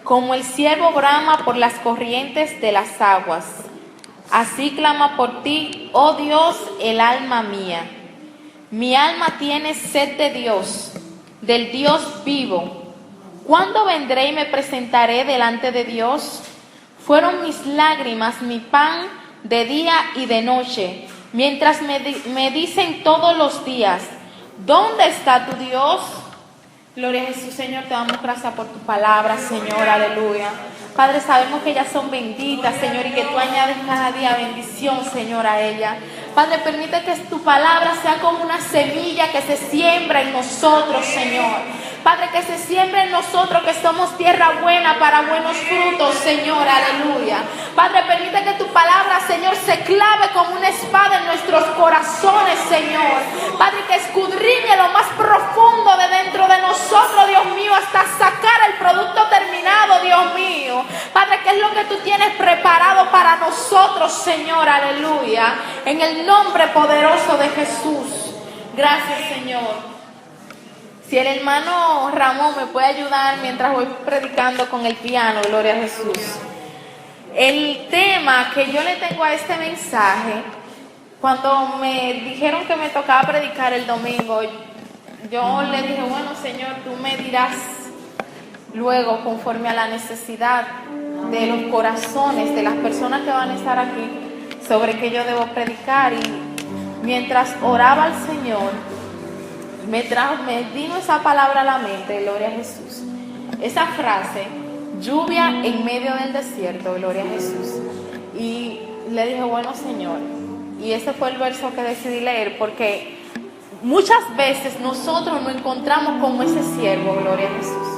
Como el ciervo brama por las corrientes de las aguas, así clama por ti, oh Dios, el alma mía. Mi alma tiene sed de Dios, del Dios vivo. ¿Cuándo vendré y me presentaré delante de Dios? Fueron mis lágrimas mi pan de día y de noche, mientras me dicen todos los días, ¿dónde está tu Dios? Gloria a Jesús. Señor, te damos gracias por tu palabra, Señor, aleluya. Padre, sabemos que ellas son benditas, Señor, y que tú añades cada día bendición, Señor, a ellas. Padre, permite que tu palabra sea como una semilla que se siembra en nosotros, Señor. Padre, que se siembre en nosotros, que somos tierra buena para buenos frutos, Señor, aleluya. Padre, permite que tu palabra, Señor, se clave como una espada en nuestros corazones, Señor. Padre, que escudriñe lo más profundo de dentro de nosotros, Dios mío, hasta sacar el producto terminado, Dios mío. Padre, ¿qué es lo que tú tienes preparado para nosotros, Señor, aleluya? En el nombre poderoso de Jesús. Gracias, Señor. Si el hermano Ramón me puede ayudar mientras voy predicando con el piano, gloria a Jesús. El tema que yo le tengo a este mensaje, cuando me dijeron que me tocaba predicar el domingo, yo le dije, bueno, Señor, tú me dirás luego conforme a la necesidad de los corazones de las personas que van a estar aquí sobre qué yo debo predicar. Y mientras oraba al Señor, me vino esa palabra a la mente, gloria a Jesús. Esa frase, lluvia en medio del desierto, gloria a Jesús. Y le dije, bueno, Señor, y ese fue el verso que decidí leer, porque muchas veces nosotros nos encontramos como ese siervo, gloria a Jesús.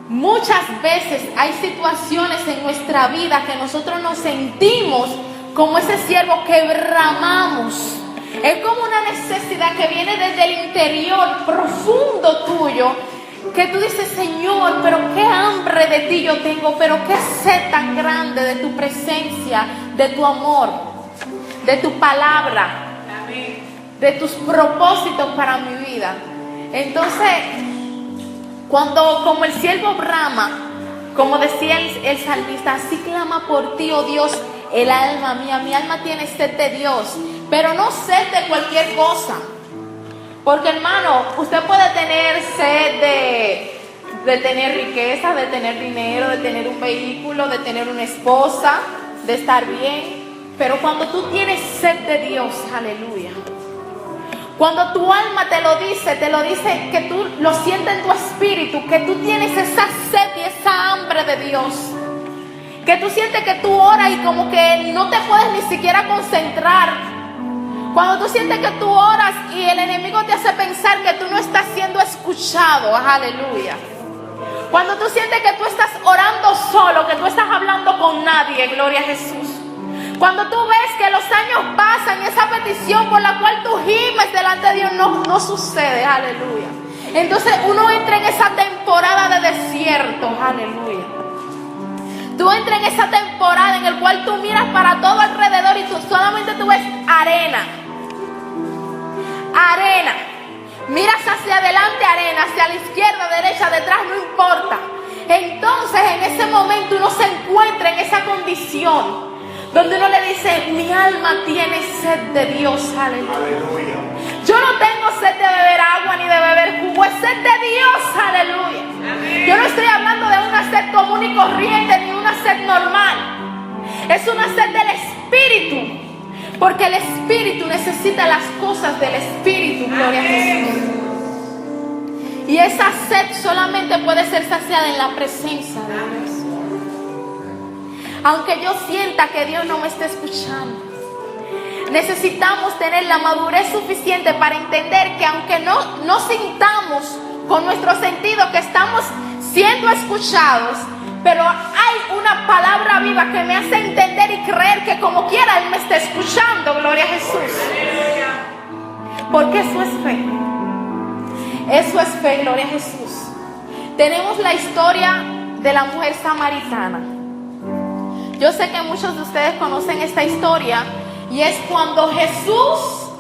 Muchas veces hay situaciones en nuestra vida que nosotros nos sentimos como ese siervo que bramamos. Es como una necesidad que viene desde el interior profundo tuyo, que tú dices, Señor, pero qué hambre de ti yo tengo, pero qué sed tan grande de tu presencia, de tu amor, de tu palabra, de tus propósitos para mi vida. Entonces, cuando como el siervo brama, como decía el salmista, así clama por ti, oh Dios, el alma mía. Mi alma tiene sed de Dios, pero no sed de cualquier cosa. Porque, hermano, usted puede tener sed de tener riqueza, de tener dinero, de tener un vehículo, de tener una esposa, de estar bien. Pero cuando tú tienes sed de Dios, aleluya, cuando tu alma te lo dice que tú lo sientes en tu espíritu, que tú tienes esa sed y esa hambre de Dios, que tú sientes que tú oras y como que no te puedes ni siquiera concentrar. Cuando tú sientes que tú oras y el enemigo te hace pensar que tú no estás siendo escuchado, aleluya. Cuando tú sientes que tú estás orando solo, que tú estás hablando con nadie, gloria a Jesús. Cuando tú ves que los años pasan y esa petición por la cual tú gimes delante de Dios no sucede, aleluya. Entonces uno entra en esa temporada de desierto, aleluya. Tú entras en esa temporada en la cual tú miras para todo alrededor y tú solamente tú ves arena. Arena. Miras hacia adelante, arena, hacia la izquierda, derecha, detrás, no importa. Entonces en ese momento uno se encuentra en esa condición donde uno le dice, mi alma tiene sed de Dios, aleluya. Yo no tengo sed de beber agua ni de beber jugo, es sed de Dios, aleluya. Amén. Yo no estoy hablando de una sed común y corriente ni una sed normal. Es una sed del Espíritu, porque el Espíritu necesita las cosas del Espíritu, gloria a Jesús. Y esa sed solamente puede ser saciada en la presencia de Dios. Aunque yo sienta que Dios no me está escuchando, necesitamos tener la madurez suficiente para entender que aunque no sintamos con nuestro sentido que estamos siendo escuchados, pero hay una palabra viva que me hace entender y creer que como quiera Él me está escuchando, gloria a Jesús. Porque eso es fe. Eso es fe, gloria a Jesús. Tenemos la historia de la mujer samaritana. Yo sé que muchos de ustedes conocen esta historia, y es cuando Jesús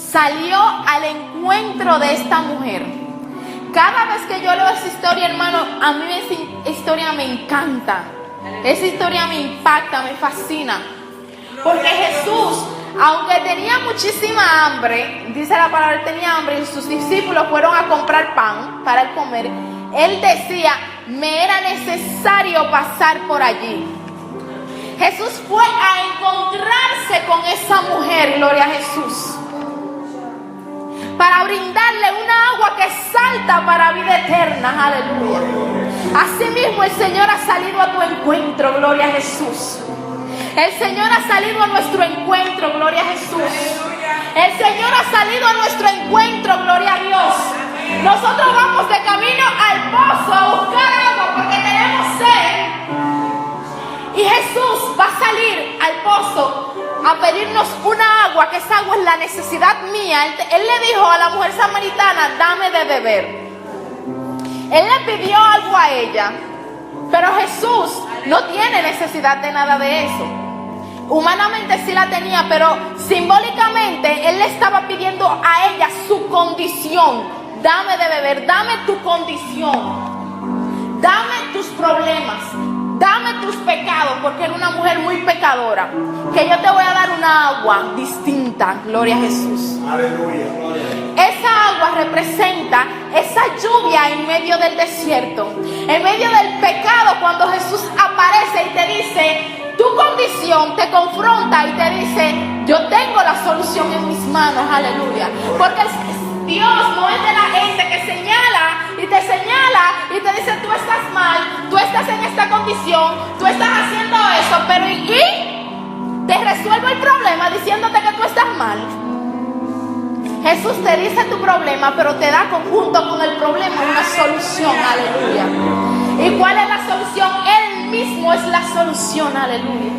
salió al encuentro de esta mujer Cada vez que yo leo esa historia, hermano, a mí esa historia me encanta. Esa historia me impacta, me fascina. Porque Jesús, aunque tenía muchísima hambre, dice la palabra, él tenía hambre y sus discípulos fueron a comprar pan para él comer. Él decía, me era necesario pasar por allí. Jesús fue a encontrarse con esa mujer, gloria a Jesús, para brindarle una agua que salta para vida eterna, aleluya. Asimismo el Señor ha salido a tu encuentro, gloria a Jesús. El Señor ha salido a nuestro encuentro, gloria a Jesús. El Señor ha salido a nuestro encuentro, gloria a Dios. Nosotros vamos de camino al pozo a buscar agua porque tenemos sed. Y Jesús va a salir al pozo a pedirnos una agua, que esa agua es la necesidad mía. Él le dijo a la mujer samaritana, dame de beber. Él le pidió algo a ella, pero Jesús no tiene necesidad de nada de eso. Humanamente sí la tenía, pero simbólicamente Él le estaba pidiendo a ella su condición. Dame de beber, dame tu condición, dame tus problemas, dame tus pecados, porque era una mujer muy pecadora. Que yo te voy a dar una agua distinta, gloria a Jesús. Aleluya. Esa agua representa esa lluvia en medio del desierto, en medio del pecado, cuando Jesús aparece y te dice, tu condición te confronta y te dice, yo tengo la solución en mis manos, aleluya. Porque Dios no es de la gente que señala y te dice, tú estás mal, tú estás en esta condición, tú estás haciendo eso, pero ¿y? Te resuelve el problema diciéndote que tú estás mal. Jesús te dice tu problema, pero te da conjunto con el problema una solución, aleluya. ¿Y cuál es la solución? Él mismo es la solución, aleluya.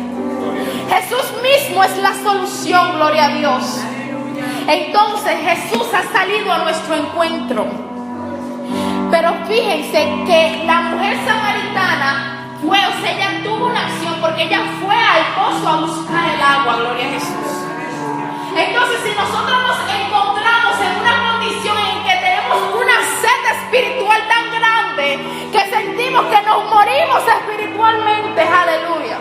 Jesús mismo es la solución, gloria a Dios. Entonces Jesús ha salido a nuestro encuentro. Pero fíjense que la mujer samaritana fue, o sea, ella tuvo una acción porque ella fue al pozo a buscar el agua, gloria a Jesús. Entonces, si nosotros nos encontramos en una condición en que tenemos una sed espiritual tan grande que sentimos que nos morimos espiritualmente, aleluya,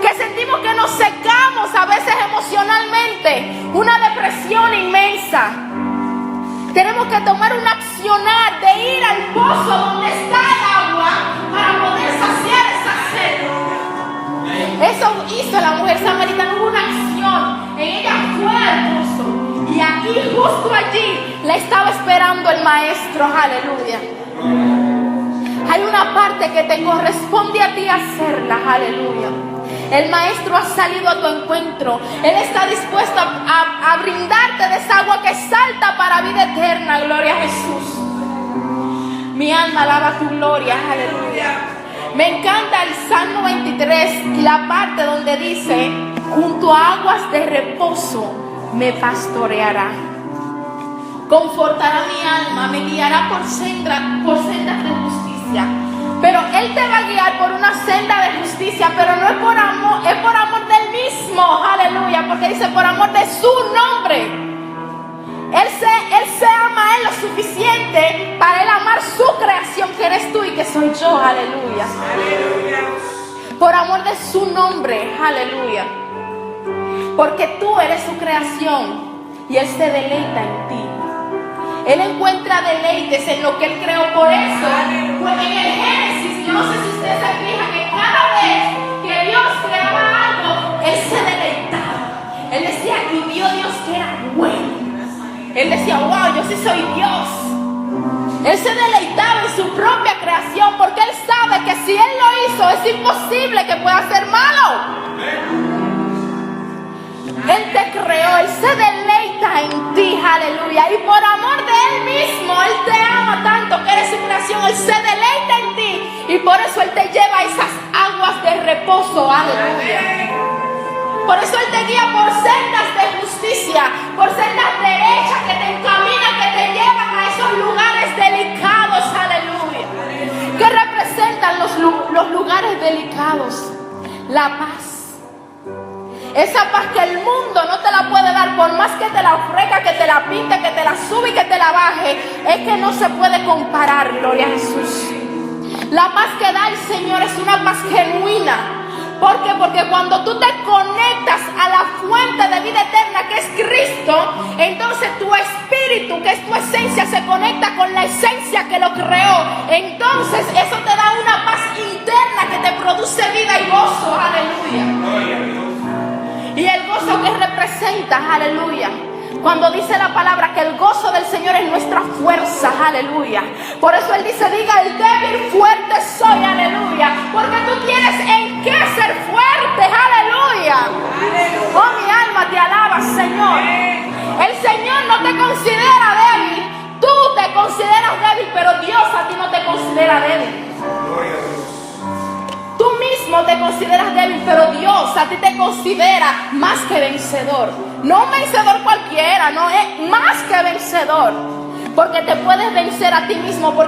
que sentimos que nos secamos a veces emocionalmente, una depresión inmensa, tenemos que tomar un accionar de ir al pozo donde está el agua para poder saciar esa sed. Eso hizo la mujer samaritana, hubo una acción. Ella fue al pozo y aquí, justo allí, le estaba esperando el maestro, aleluya. Hay una parte que te corresponde a ti hacerla, aleluya. El maestro ha salido a tu encuentro. Él está dispuesto a brindarte de esa agua que salta para vida eterna, gloria a Jesús. Mi alma alaba tu gloria, aleluya. Me encanta el Salmo 23 y la parte donde dice, junto a aguas de reposo me pastoreará. Confortará mi alma, me guiará por sendas de justicia. Pero Él te va a guiar por una senda de justicia, pero no es por amor, es por amor del mismo, aleluya, porque dice por amor de su nombre. Él se ama a Él lo suficiente para Él amar su creación, que eres tú y que soy yo, aleluya. Por amor de su nombre, aleluya. Porque tú eres su creación y Él se deleita en ti. Él encuentra deleites en lo que Él creó. Por eso, pues en el Génesis, yo no sé si ustedes se fijan que cada vez que Dios creaba algo, Él se deleitaba. Él decía y vio Dios que era bueno. Él decía, wow, yo sí soy Dios. Él se deleitaba en su propia creación porque Él sabe que si Él lo hizo, es imposible que pueda ser malo. Él te creó, Él se deleita en ti, aleluya. Y por amor de Él mismo, Él te ama tanto que eres su creación. Él se deleita en ti y por eso Él te lleva a esas aguas de reposo, aleluya. Por eso Él te guía por sendas de justicia, por sendas derechas que te encaminan, que te llevan a esos lugares delicados, aleluya. ¿Qué representan los lugares delicados? La paz. Esa paz que el mundo no te la puede dar, por más que te la ofrezca, que te la pinte, que te la sube y que te la baje, es que no se puede comparar, gloria a Jesús. La paz que da el Señor es una paz genuina. ¿Por qué? Porque cuando tú te conectas a la fuente de vida eterna que es Cristo, entonces tu espíritu, que es tu esencia, se conecta con la esencia que lo creó. Entonces eso te da una paz interna que te produce vida y gozo. Aleluya. Y el gozo que representa, aleluya, cuando dice la palabra que el gozo del Señor es nuestra fuerza, aleluya. Por eso Él dice, diga el débil, fuerte soy, aleluya. Porque tú tienes en qué ser fuerte, aleluya. Oh, mi alma te alaba, Señor. El Señor no te considera débil, tú te consideras débil, pero Dios a ti no te considera débil. Tú mismo te consideras débil, pero Dios a ti te considera más que vencedor. No un vencedor cualquiera, no, es más que vencedor. Porque te puedes vencer a ti mismo.